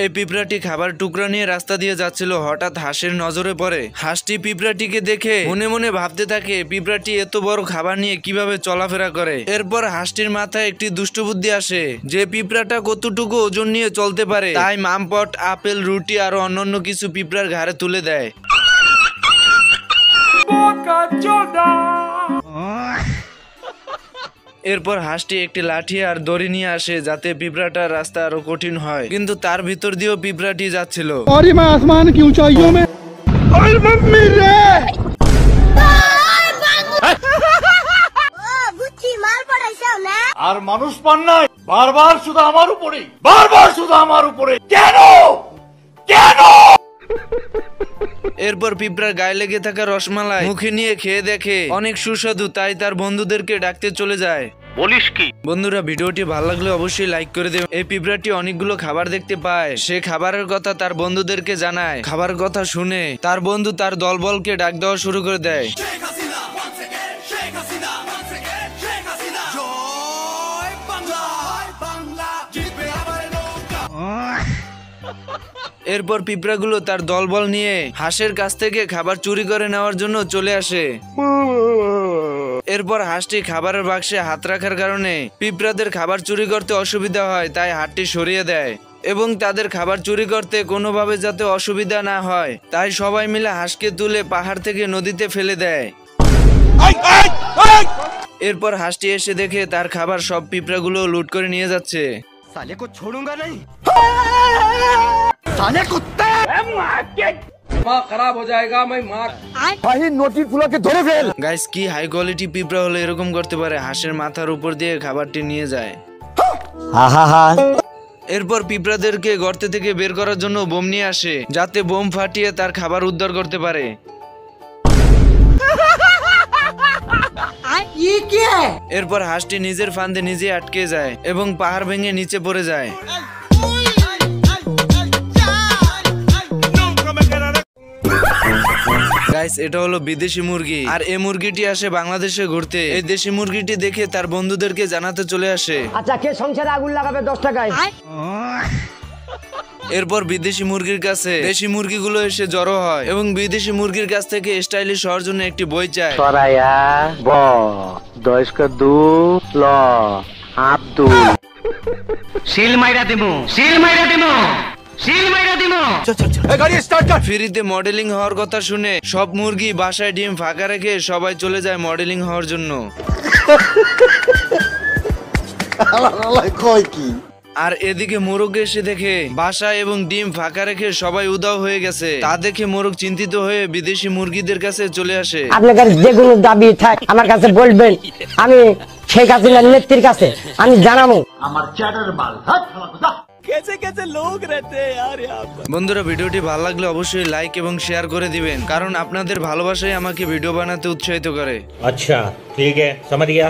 এই পিঁপড়াটি খাবার টুকরা নিয়ে রাস্তা দিয়ে যাচ্ছিল, হঠাৎ হাঁসের নজরে পড়ে। হাঁসটি পিঁপড়াটিকে দেখে মনে মনে ভাবতে থাকে পিঁপড়াটি এত বড় খাবার নিয়ে কিভাবে চলাফেরা করে। এরপর হাঁসটির মাথায় একটি দুষ্ট বুদ্ধি আসে যে পিঁপড়াটা কতটুকু ওজন নিয়ে চলতে পারে, তাই মামপট, আপেল, রুটি আর অন্যান্য কিছু পিঁপড়ার ঘাড়ে তুলে দেয়। এরপর হাঁসটি একটি লাঠি আর দড়ি নিয়ে আসে যাতে পিঁপড়াটার রাস্তা আরো কঠিন হয়, কিন্তু তার ভিতর দিয়েও পিঁপড়াটি যাচ্ছিল। আর মানুষ পান নাই, বারবার শুধু আমার উপরে কেন কেন? এরপর পিঁপড়ার গায়ে লেগে থাকা রসমালাই মুখে নিয়ে খেয়ে দেখে অনেক সুস্বাদু, তাই তার বন্ধুদেরকে ডাকতে চলে যায়। বলিস কি? বন্ধুরা, ভিডিওটি ভালো লাগলে অবশ্যই লাইক করে দেবেন। এই পিঁপড়াটি অনেকগুলো খাবার দেখতে পায়, সে খাবারের কথা তার বন্ধুদেরকে জানায়। খাবার কথা শুনে তার বন্ধু তার দলবলকে ডাক দেওয়া শুরু করে দেয়। এরপর পিঁপড়াগুলো তার দলবল নিয়ে হাঁসের কাছ থেকে খাবার চুরি করে নেওয়ার জন্য চলে আসে। এরপর হাঁসটি খাবারের বাক্সে হাত রাখার কারণে পিঁপড়াদের খাবার চুরি করতে অসুবিধা হয়, তাই হাতটি সরিয়ে দেয় এবং তাদের খাবার চুরি করতে কোনোভাবে যাতে অসুবিধা না হয় তাই সবাই মিলে হাঁসকে তুলে পাহাড় থেকে নদীতে ফেলে দেয়। এরপর হাঁসটি এসে দেখে তার খাবার সব পিঁপড়াগুলো লুট করে নিয়ে যাচ্ছে। साले को छोड़ूंगा नहीं, साले कुत्ते, दिमाग खराब हो जाएगा, मैं मार भाई नोटी फुला के धरे फेल। गाइस, কি হাই কোয়ালিটি পিঁপড়া হলে এরকম করতে পারে, হাঁসের মাথার উপর দিয়ে খাবারটি নিয়ে যায়। এরপর পিঁপড়াদেরকে গর্ত থেকে বের করার জন্য বোম নিয়ে আসে যাতে বোম ফাটিয়ে তার খাবার উদ্ধার করতে পারে। এরপর হাঁসটি নিজের ফান্দে নিজে আটকে যায় এবং পাহাড় ভেঙে নিচে পড়ে যায়। গাইস, এটা হলো বিদেশি মুরগি আর এই মুরগিটি আসে বাংলাদেশে ঘুরতে। এই দেশি মুরগিটি দেখে তার বন্ধুদেরকে জানাতে চলে আসে। আচ্ছা, কে সংসারে আগুন লাগাবে 10 টাকায়? এরপর বিদেশি মুরগির কাছে দেশি মুরগিগুলো এসে জড়ো হয় এবং বিদেশি মুরগির কাছ থেকে স্টাইলিশ হওয়ার জন্য একটি বই চায়। ফ্রিতে মডেলিং হওয়ার কথা শুনে সব মুরগি বাসায় ডিম ফাঁকা রেখে সবাই চলে যায় মডেলিং হওয়ার জন্য। আর এদিকে মোরগ এসে দেখে বাসা এবং ডিম ফাঁকা রেখে সবাই উধাও হয়ে গেছে। তা দেখে মোরগ চিন্তিত হয়ে বিদেশি মুরগিদের কাছে চলে আসে। আপনাদের যেগুলো দাবি থাক আমার কাছে বলবেন, আমি শেখ হাসিনার নেত্রীর কাছে আমি জানাবো। বন্ধুরা, ভিডিওটি ভালো লাগলে অবশ্যই লাইক এবং শেয়ার করে দিবেন, কারণ আপনাদের ভালোবাসাই আমাকে ভিডিও বানাতে উৎসাহিত করে। আচ্ছা, ঠিক আছে, समझ गया।